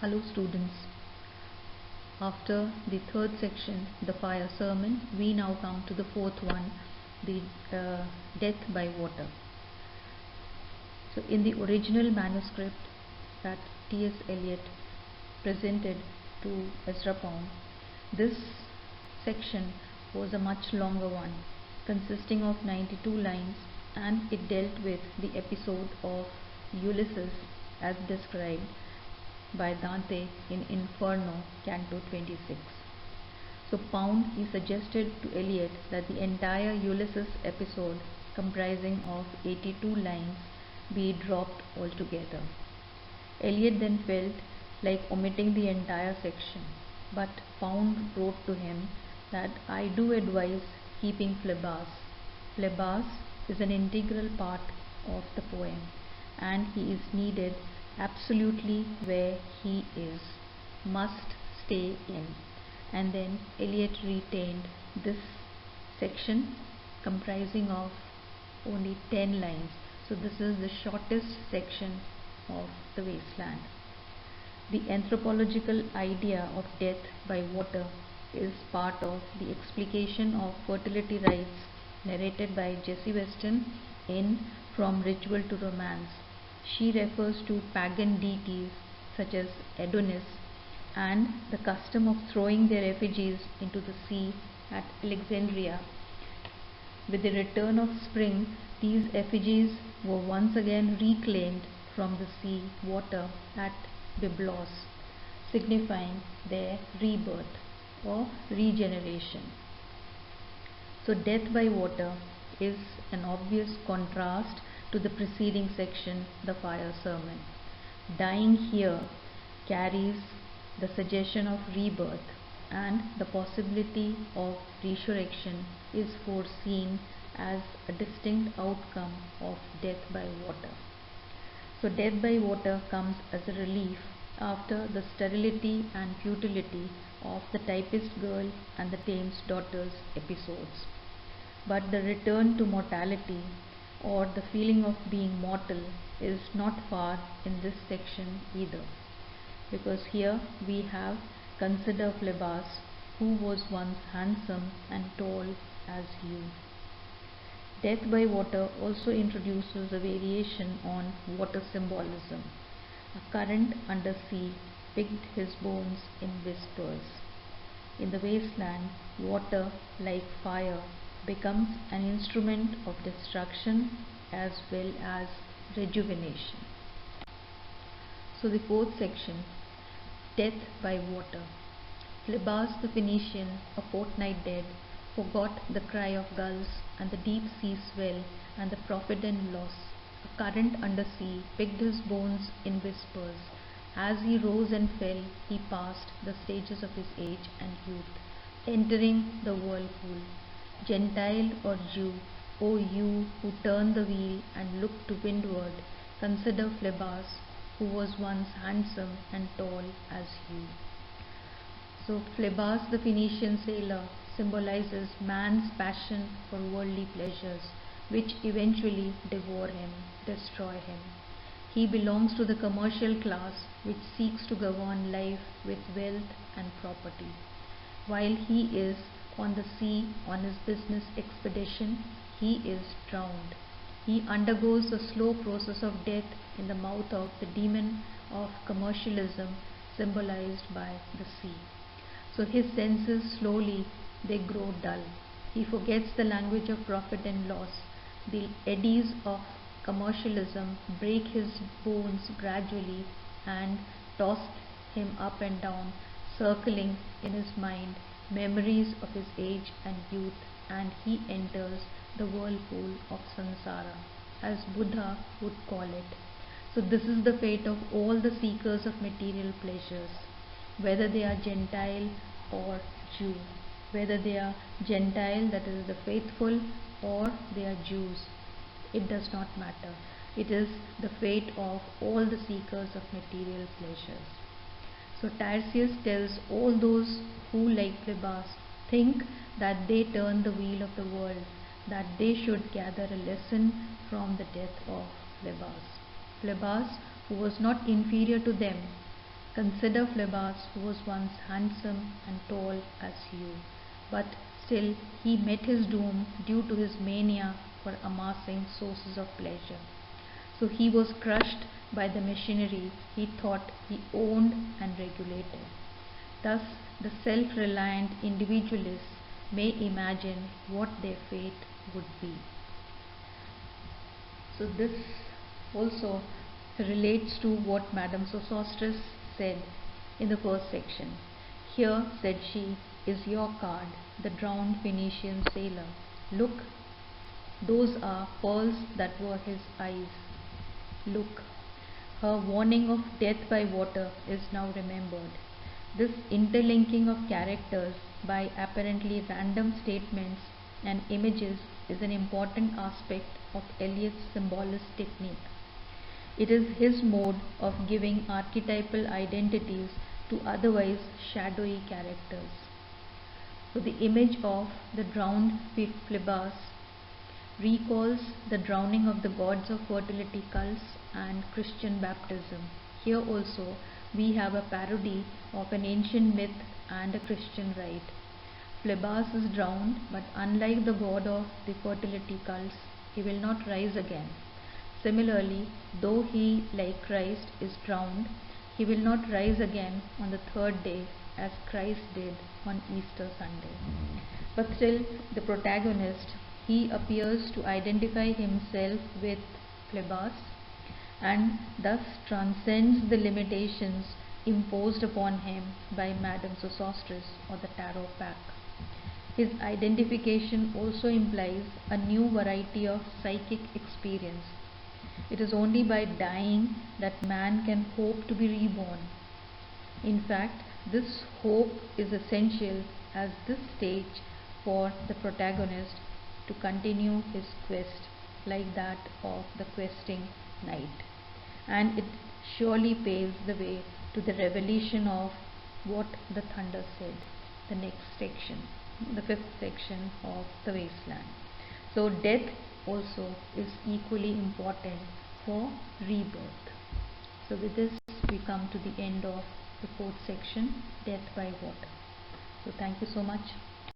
Hello students, after the third section, the fire sermon, we now come to the fourth one, the death by water. So in the original manuscript that T.S. Eliot presented to Ezra Pound, this section was a much longer one, consisting of 92 lines, and it dealt with the episode of Ulysses as described by Dante in Inferno, Canto 26. So Pound, he suggested to Eliot that the entire Ulysses episode, comprising of 82 lines, be dropped altogether. Eliot then felt like omitting the entire section, but Pound wrote to him that I do advise keeping Phlebas. Phlebas is an integral part of the poem, and he is needed absolutely where he is, must stay in. And then Eliot retained this section comprising of only 10 lines. So this is the shortest section of The Wasteland. The anthropological idea of death by water is part of the explication of fertility rites narrated by Jessie Weston in From Ritual to Romance. She refers to pagan deities such as Adonis and the custom of throwing their effigies into the sea at Alexandria. With the return of spring, these effigies were once again reclaimed from the sea water at Byblos, signifying their rebirth or regeneration. So death by water is an obvious contrast to the preceding section, the fire sermon. Dying here carries the suggestion of rebirth, and the possibility of resurrection is foreseen as a distinct outcome of death by water. So death by water comes as a relief after the sterility and futility of the typist girl and the Thames daughters episodes. But the return to mortality, or the feeling of being mortal, is not far in this section either, because here we have consider Phlebas, who was once handsome and tall as you. Death by water also introduces a variation on water symbolism. A current under sea picked his bones in whispers. In the wasteland, water, like fire, becomes an instrument of destruction as well as rejuvenation. So the fourth section, death by water. Phlebas the Phoenician, a fortnight dead, forgot the cry of gulls and the deep sea swell and the profit and loss. A current under sea picked his bones in whispers. As he rose and fell, he passed the stages of his age and youth, entering the whirlpool. Gentile or Jew, O you who turn the wheel and look to windward, consider Phlebas, who was once handsome and tall as you. So Phlebas the Phoenician sailor symbolizes man's passion for worldly pleasures, which eventually devour him, destroy him. He belongs to the commercial class which seeks to govern life with wealth and property. While he is on the sea on his business expedition, he is drowned. He undergoes a slow process of death in the mouth of the demon of commercialism, symbolized by the sea. So his senses slowly they grow dull. He forgets the language of profit and loss. The eddies of commercialism break his bones gradually and toss him up and down, circling in his mind memories of his age and youth, and he enters the whirlpool of samsara, as Buddha would call it. So this is the fate of all the seekers of material pleasures, whether they are Gentile or Jew, whether they are Gentile, that is the faithful, or they are Jews. It does not matter. It is the fate of all the seekers of material pleasures. So Tiresias tells all those who, like Phlebas, think that they turn the wheel of the world, that they should gather a lesson from the death of Phlebas. Phlebas, who was not inferior to them, Consider Phlebas, who was once handsome and tall as you, but still he met his doom due to his mania for amassing sources of pleasure. So he was crushed by the machinery he thought he owned and regulated. Thus, the self-reliant individualists may imagine what their fate would be. So this also relates to what Madame Sosostris said in the first section. Here, said she, is your card, the drowned Phoenician sailor. Look, those are pearls that were his eyes. Look, her warning of death by water is now remembered. This interlinking of characters by apparently random statements and images is an important aspect of Eliot's symbolist technique. It is his mode of giving archetypal identities to otherwise shadowy characters. So the image of the drowned Phlebas recalls the drowning of the gods of fertility cults and Christian baptism. Here also we have a parody of an ancient myth and a Christian rite. Phlebas is drowned, but unlike the god of the fertility cults, he will not rise again. Similarly, though he, like Christ, is drowned, he will not rise again on the third day as Christ did on Easter Sunday. But still, the protagonist, he appears to identify himself with Phlebas and thus transcends the limitations imposed upon him by Madame Sosostris or the tarot pack. His identification also implies a new variety of psychic experience. It is only by dying that man can hope to be reborn. In fact, this hope is essential as this stage for the protagonist to continue his quest like that of the questing knight. And it surely paves the way to the revelation of what the thunder said, the next section, the fifth section of the wasteland. So death also is equally important for rebirth. So with this we come to the end of the fourth section, death by water. So thank you so much.